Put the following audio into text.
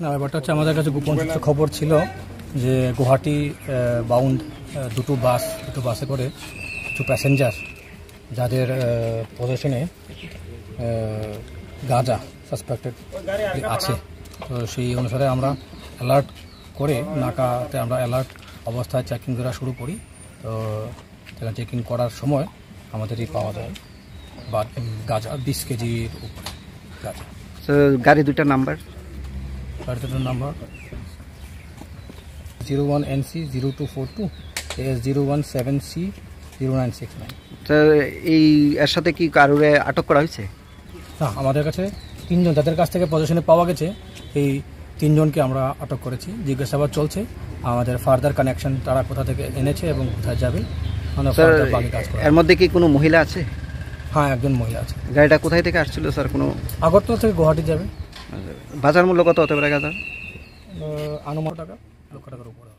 না, ব্যাপারটা হচ্ছে আমাদের কাছে গোপন খবর ছিল যে গুয়াহাটি বাউন্ড দুটো বাসে করে কিছু প্যাসেঞ্জার যাদের পজিশনে গাঁজা সাসপেক্টেড আছে, তো সেই অনুসারে আমরা অ্যালার্ট করে নাকাতে আমরা অ্যালার্ট অবস্থায় চেকিং করা শুরু করি। তো চেকিং করার সময় আমাদেরই পাওয়া যায় বা গাঁজা 20 কেজির উপরে গাঁজা। গাড়ি দুটার নাম্বার নাম্বার 01NC 0242 AS017C 0969। তো এই এর সাথে কি কারোরে আটক করা হয়েছে? হ্যাঁ, আমাদের কাছে 3 জন যাদের কাছ থেকে পজিশনে পাওয়া গেছে, এই 3 জনকে আমরা আটক করেছি। জিজ্ঞাসাবাদ চলছে, আমাদের ফার্দার কানেকশন তারা কোথা থেকে এনেছে এবং কোথায় যাবে। এর মধ্যে কি কোনো মহিলা আছে? হ্যাঁ, একজন মহিলা আছে। গাড়িটা কোথায় থেকে আসছিল স্যার? কোনো আগরতলা থেকে গুয়াহাটি যাবে। বাজার মূল্য কত হতে পারে গাঁজার? আনুমানিক টাকা লক্ষ টাকার উপরে।